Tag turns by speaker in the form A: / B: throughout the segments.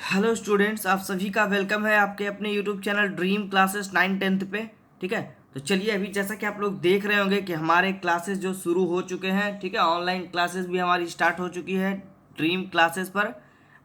A: Hello students, आप सभी का वेलकम है आपके अपने YouTube channel dream classes 9th 10th पे। ठीक है, तो चलिए अभी जैसा कि आप लोग देख रहे होंगे कि हमारे क्लासेस जो शुरू हो चुके हैं। ठीक है, ऑनलाइन क्लासेस भी हमारी स्टार्ट हो चुकी है ड्रीम क्लासेस पर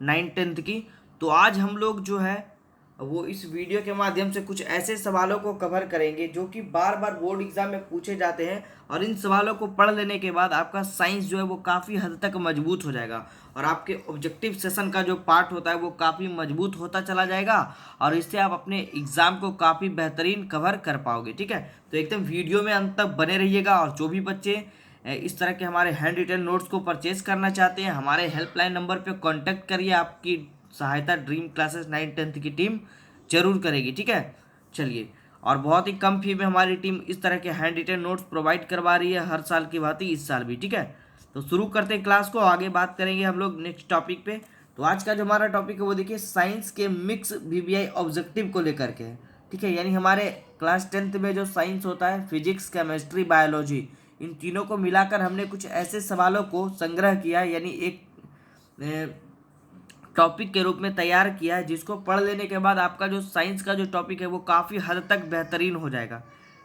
A: 9th 10th की। तो आज हम लोग जो है वो इस वीडियो के माध्यम से कुछ ऐसे सवालों को कवर करेंगे जो कि बार बार बोर्ड एग्जाम में पूछे जाते हैं, और इन सवालों को पढ़ लेने के बाद आपका साइंस जो है वो काफ़ी हद तक मजबूत हो जाएगा, और आपके ऑब्जेक्टिव सेशन का जो पार्ट होता है वो काफ़ी मजबूत होता चला जाएगा, और इससे आप अपने एग्ज़ाम को काफ़ी बेहतरीन कवर कर पाओगे। ठीक है, तो एकदम वीडियो में अंत तक बने रहिएगा। और जो भी बच्चे इस तरह के हमारे हैंड रिटन नोट्स को परचेज करना चाहते हैं, हमारे हेल्पलाइन नंबर पे कांटेक्ट करिए। आपकी सहायता ड्रीम क्लासेस 9th 10th की टीम जरूर करेगी। ठीक है, चलिए, और बहुत ही कम फी में हमारी टीम इस तरह के हैंड रिटन नोट्स प्रोवाइड करवा रही है, हर साल की भांति इस साल भी। ठीक है, तो शुरू करते हैं क्लास को, आगे बात करेंगे हम लोग नेक्स्ट टॉपिक पे। तो आज का जो हमारा टॉपिक है वो देखिए साइंस के मिक्स वीवीआई ऑब्जेक्टिव को लेकर के है। ठीक है, यानी हमारे क्लास 10th में जो साइंस होता है, फिजिक्स, केमिस्ट्री, बायोलॉजी, इन तीनों को मिलाकर हमने कुछ ऐसे सवालों को संग्रह किया, यानी एक टॉपिक के रूप में तैयार किया है, जिसको पढ़ लेने के बाद आपका जो साइंस का जो टॉपिक है वो काफ़ी हद तक बेहतरीन हो जाएगा।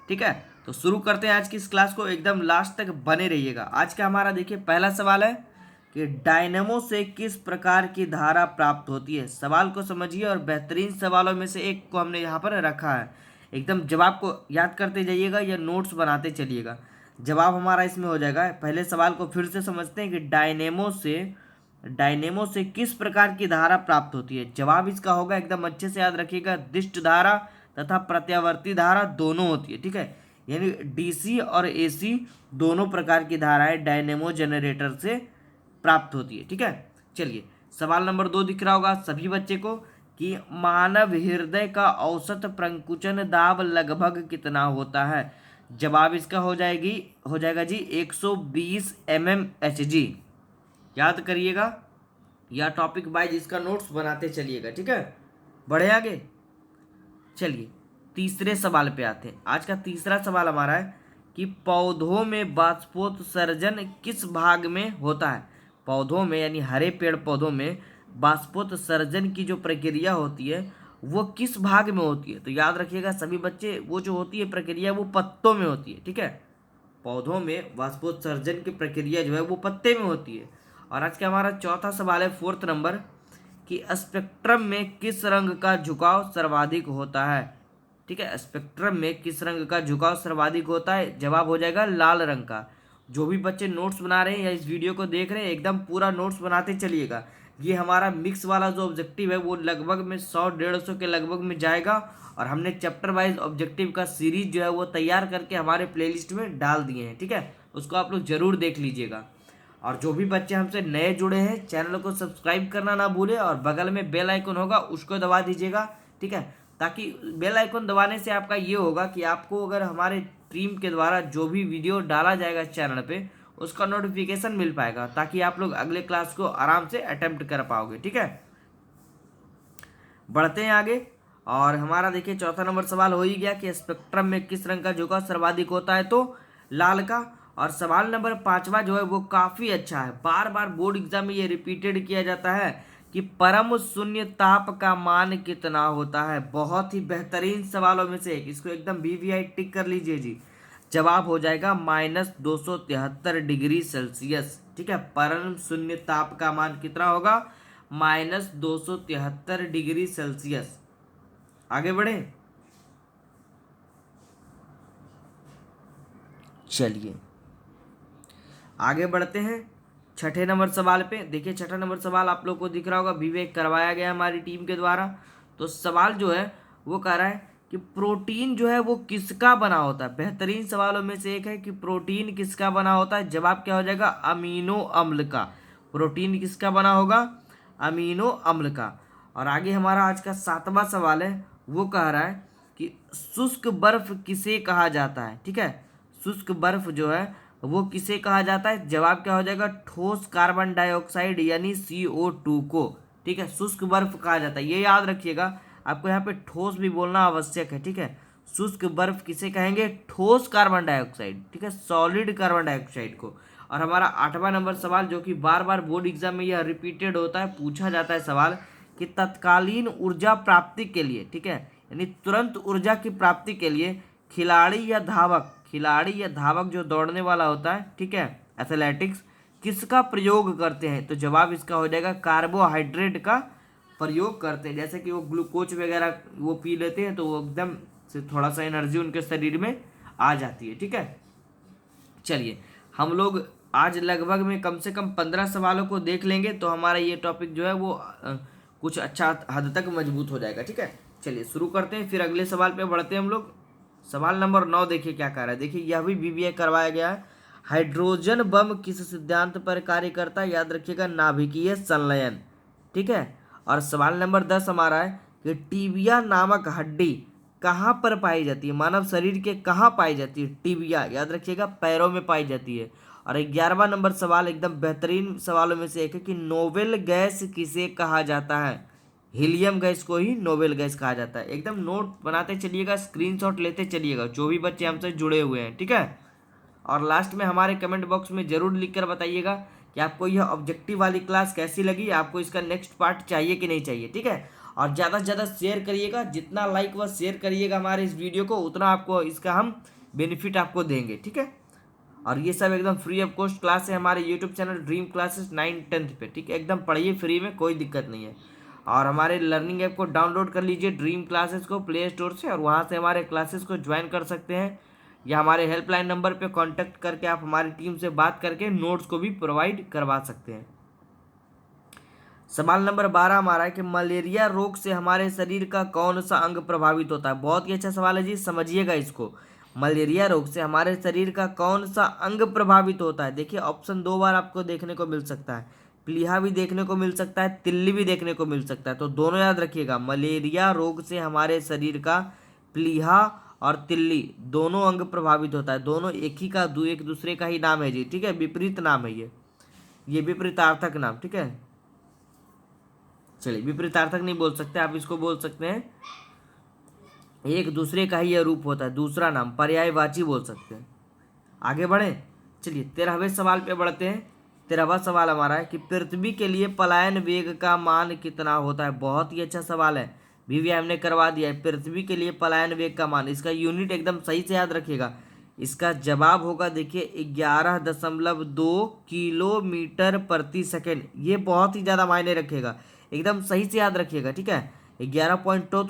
A: ठीक है, तो शुरू करते हैं आज की इस क्लास को, एकदम लास्ट तक बने रहिएगा। आज का हमारा देखिए पहला सवाल है कि डायनेमो से किस प्रकार की धारा प्राप्त होती है। सवाल को समझिए, और बेहतरीन सवालों में से एक को हमने यहाँ पर रखा है। एकदम जवाब को याद करते जाइएगा या नोट्स बनाते चलिएगा, जवाब हमारा इसमें हो जाएगा। पहले सवाल को फिर से समझते हैं कि डायनेमो से किस प्रकार की धारा प्राप्त होती है। जवाब इसका होगा, एकदम अच्छे से याद रखिएगा, दिष्ट धारा तथा प्रत्यावर्ती धारा दोनों होती है। ठीक है, यानी डीसी और एसी दोनों प्रकार की धाराएं डायनेमो जनरेटर से प्राप्त होती है। ठीक है, चलिए सवाल नंबर 2 दिख रहा होगा सभी बच्चे को कि मानव हृदय का औसत प्रंकुचन दाब लगभग कितना होता है। जवाब इसका हो जाएगा जी 120 mmHg। याद करिएगा, या टॉपिक वाइज इसका नोट्स बनाते चलिएगा। ठीक है, बढ़े आगे। चलिए तीसरे सवाल पे आते हैं। आज का तीसरा सवाल हमारा है कि पौधों में बाष्पोत्सर्जन किस भाग में होता है। पौधों में, यानी हरे पेड़ पौधों में बाष्पोत्सर्जन की जो प्रक्रिया होती है वो किस भाग में होती है। तो याद रखिएगा सभी बच्चे, वो जो होती है प्रक्रिया वो पत्तों में होती है। ठीक है, पौधों में वाष्पोत्सर्जन की प्रक्रिया जो है वो पत्ते में होती है। और आज का हमारा चौथा सवाल है 4th नंबर कि स्पेक्ट्रम में किस रंग का झुकाव सर्वाधिक होता है। ठीक है, स्पेक्ट्रम में किस रंग का झुकाव सर्वाधिक होता है। जवाब हो जाएगा लाल रंग का। जो भी बच्चे नोट्स बना रहे हैं या इस वीडियो को देख रहे हैं, एकदम पूरा नोट्स बनाते चलिएगा। ये हमारा मिक्स वाला जो ऑब्जेक्टिव है वो लगभग में 100-150 के लगभग में जाएगा, और हमने चैप्टर वाइज ऑब्जेक्टिव का सीरीज जो है वो तैयार करके हमारे प्लेलिस्ट में डाल दिए हैं। ठीक है, उसको आप लोग जरूर देख लीजिएगा। और जो भी बच्चे हमसे नए जुड़े हैं, चैनल को सब्सक्राइब करना ना भूले, और बगल में बेल आइकन होगा उसको दबा दीजिएगा। ठीक है, ताकि बेल आइकन दबाने से आपका ये होगा कि आपको अगर हमारे टीम के द्वारा जो भी वीडियो डाला जाएगा चैनल पे, उसका नोटिफिकेशन मिल पाएगा, ताकि आप लोग अगले क्लास को आराम से अटेम्प्ट कर पाओगे। ठीक है, बढ़ते हैं आगे। और हमारा देखिए चौथा नंबर सवाल हो ही गया कि स्पेक्ट्रम में किस रंग का झुकाव सर्वाधिक होता है, तो लाल का। और सवाल नंबर 5वां जो है वो काफ़ी अच्छा है, बार बार बोर्ड एग्जाम में ये रिपीटेड किया जाता है कि परम शून्य ताप का मान कितना होता है। बहुत ही बेहतरीन सवालों में से एक, इसको एकदम वीवीआई टिक कर लीजिए जी। जवाब हो जाएगा -273 डिग्री सेल्सियस। ठीक है, परम शून्य ताप का मान कितना होगा, -273 डिग्री सेल्सियस। आगे बढ़े, चलिए आगे बढ़ते हैं छठे नंबर सवाल पे। देखिए छठा नंबर सवाल आप लोग को दिख रहा होगा, विवेक करवाया गया हमारी टीम के द्वारा। तो सवाल जो है वो कह रहा है कि प्रोटीन जो है वो किसका बना होता है। बेहतरीन सवालों में से एक है कि प्रोटीन किसका बना होता है। जवाब क्या हो जाएगा, अमीनो अम्ल का। प्रोटीन किसका बना होगा, अमीनो अम्ल का। और आगे हमारा आज का 7वां सवाल है, वो कह रहा है कि शुष्क बर्फ किसे कहा जाता है। ठीक है, शुष्क बर्फ जो है वो किसे कहा जाता है। जवाब क्या हो जाएगा, ठोस कार्बन डाइऑक्साइड यानी CO2 को। ठीक है, शुष्क बर्फ कहा जाता है, ये याद रखिएगा। आपको यहाँ पे ठोस भी बोलना आवश्यक है। ठीक है, शुष्क बर्फ किसे कहेंगे, ठोस कार्बन डाइऑक्साइड। ठीक है, सॉलिड कार्बन डाइऑक्साइड को। और हमारा 8वां नंबर सवाल, जो कि बार बार बोर्ड एग्जाम में यह रिपीटेड होता है, पूछा जाता है सवाल कि तत्कालीन ऊर्जा प्राप्ति के लिए, ठीक है, यानी तुरंत ऊर्जा की प्राप्ति के लिए खिलाड़ी या धावक जो दौड़ने वाला होता है, ठीक है, एथलेटिक्स, किसका प्रयोग करते हैं? तो जवाब इसका हो जाएगा कार्बोहाइड्रेट का प्रयोग करते हैं। जैसे कि वो ग्लूकोज वगैरह वो पी लेते हैं तो वो एकदम से थोड़ा सा एनर्जी उनके शरीर में आ जाती है, ठीक है। चलिए हम लोग आज लगभग में कम से कम 15 सवालों को देख लेंगे तो हमारा ये टॉपिक जो है वो कुछ अच्छा हद तक मजबूत हो जाएगा, ठीक है। चलिए शुरू करते हैं, फिर अगले सवाल पे बढ़ते हैं हम लोग। सवाल नंबर 9 देखिए क्या कह रहा है। देखिए यह भी बीबीए करवाया गया है। हाइड्रोजन बम किस सिद्धांत पर कार्य करता है? याद रखिएगा नाभिकीय संलयन, ठीक है। और सवाल नंबर 10 हमारा है कि टीबिया नामक हड्डी कहाँ पर पाई जाती है? मानव शरीर के कहाँ पाई जाती है टीबिया? याद रखिएगा पैरों में पाई जाती है। और 11वां नंबर सवाल एकदम बेहतरीन सवालों में से एक है कि नोबेल गैस किसे कहा जाता है? हीलियम गैस को ही नोबेल गैस कहा जाता है। एकदम नोट बनाते चलिएगा, स्क्रीनशॉट लेते चलिएगा जो भी बच्चे हमसे जुड़े हुए हैं, ठीक है। और लास्ट में हमारे कमेंट बॉक्स में जरूर लिखकर बताइएगा कि आपको यह ऑब्जेक्टिव वाली क्लास कैसी लगी, आपको इसका नेक्स्ट पार्ट चाहिए कि नहीं चाहिए, ठीक है। और ज़्यादा से ज़्यादा शेयर करिएगा, जितना लाइक व शेयर करिएगा हमारे इस वीडियो को उतना आपको इसका हम बेनिफिट आपको देंगे, ठीक है। और ये सब एकदम फ्री ऑफ कॉस्ट क्लास है हमारे YouTube channel dream classes 9th-10th पे, ठीक है। एकदम पढ़िए फ्री में, कोई दिक्कत नहीं है। और हमारे लर्निंग ऐप को डाउनलोड कर लीजिए ड्रीम क्लासेस को प्ले स्टोर से, और वहाँ से हमारे क्लासेस को ज्वाइन कर सकते हैं, या हमारे हेल्पलाइन नंबर पे कांटेक्ट करके आप हमारी टीम से बात करके नोट्स को भी प्रोवाइड करवा सकते हैं। सवाल नंबर 12 हमारा है कि मलेरिया रोग से हमारे शरीर का कौन सा अंग प्रभावित होता है? बहुत ही अच्छा सवाल है जी, समझिएगा इसको। मलेरिया रोग से हमारे शरीर का कौन सा अंग प्रभावित होता है? देखिए ऑप्शन 2 बार आपको देखने को मिल सकता है, प्लीहा भी देखने को मिल सकता है, तिल्ली भी देखने को मिल सकता है। तो दोनों याद रखिएगा, मलेरिया रोग से हमारे शरीर का प्लीहा और तिल्ली दोनों अंग प्रभावित होता है। दोनों एक दूसरे का ही नाम है जी, ठीक है, विपरीत नाम है ये विपरीतार्थक नाम, ठीक है। चलिए विपरीतार्थक नहीं बोल सकते, आप इसको बोल सकते हैं एक दूसरे का ही यह रूप होता है, दूसरा नाम पर्यायवाची बोल सकते हैं। आगे बढ़े, चलिए 13वें सवाल पे बढ़ते हैं। 13वां सवाल हमारा है कि पृथ्वी के लिए पलायन वेग का मान कितना होता है? बहुत ही अच्छा सवाल है, भी हमने करवा दिया है। पृथ्वी के लिए पलायन वेग का मान, इसका यूनिट एकदम सही से याद रखिएगा। इसका जवाब होगा देखिए 11.2 किलोमीटर प्रति सेकेंड। ये बहुत ही ज़्यादा मायने रखेगा, एकदम सही से याद रखिएगा, ठीक है। 11.2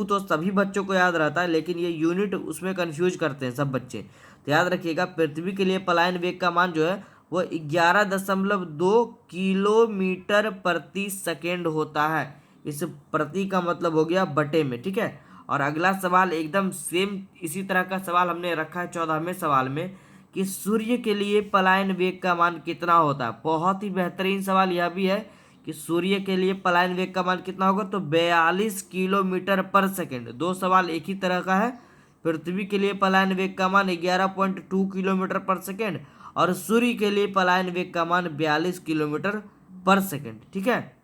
A: तो सभी बच्चों को याद रहता है, लेकिन ये यूनिट उसमें कंफ्यूज करते हैं सब बच्चे। तो याद रखिएगा पृथ्वी के लिए पलायन वेग का मान जो है वो 11.2 किलोमीटर प्रति सेकेंड होता है। इस प्रति का मतलब हो गया बटे में, ठीक है। और अगला सवाल एकदम सेम इसी तरह का सवाल हमने रखा है 14वें सवाल में कि सूर्य के लिए पलायन वेग का मान कितना होता है? बहुत ही बेहतरीन सवाल यह भी है कि सूर्य के लिए पलायन वेग का मान कितना होगा? तो 42 किलोमीटर पर सेकेंड। दो सवाल एक ही तरह का है। पृथ्वी के लिए पलायन वेग का मान 11.2 किलोमीटर पर सेकेंड और सूर्य के लिए पलायन वेग का मान 42 किलोमीटर पर सेकेंड, ठीक है।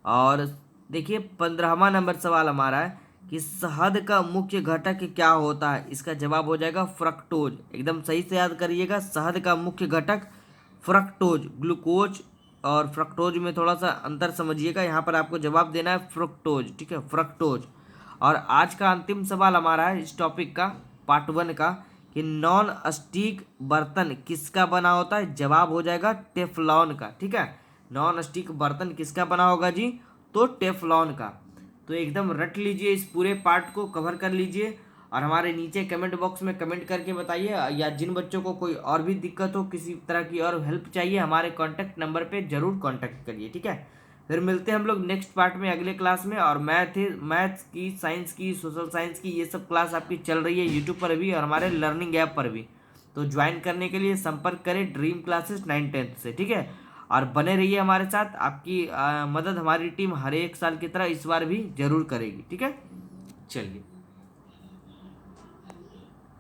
A: और देखिए 15वां नंबर सवाल हमारा है कि शहद का मुख्य घटक क्या होता है? इसका जवाब हो जाएगा फ्रक्टोज। एकदम सही से याद करिएगा, शहद का मुख्य घटक फ्रक्टोज। ग्लूकोज और फ्रक्टोज में थोड़ा सा अंतर समझिएगा, यहाँ पर आपको जवाब देना है फ्रुक्टोज, ठीक है, फ्रक्टोज। और आज का अंतिम सवाल हमारा है इस टॉपिक का, पार्ट 1 का, कि नॉन स्टिक बर्तन किसका बना होता है? जवाब हो जाएगा टेफलॉन का, ठीक है। नॉन स्टिक बर्तन किसका बना होगा जी? तो टेफलॉन का। तो एकदम रट लीजिए, इस पूरे पार्ट को कवर कर लीजिए और हमारे नीचे कमेंट बॉक्स में कमेंट करके बताइए, या जिन बच्चों को कोई और भी दिक्कत हो, किसी तरह की और हेल्प चाहिए, हमारे कॉन्टैक्ट नंबर पे जरूर कॉन्टैक्ट करिए, ठीक है। फिर मिलते हैं हम लोग नेक्स्ट पार्ट में अगले क्लास में। और मैथ्स की, साइंस की, सोशल साइंस की ये सब क्लास आपकी चल रही है यूट्यूब पर भी और हमारे लर्निंग ऐप पर भी। तो ज्वाइन करने के लिए संपर्क करें ड्रीम क्लासेस 9th-10th से, ठीक है। और बने रहिए हमारे साथ, आपकी मदद हमारी टीम हर एक साल की तरह इस बार भी जरूर करेगी, ठीक है। चलिए।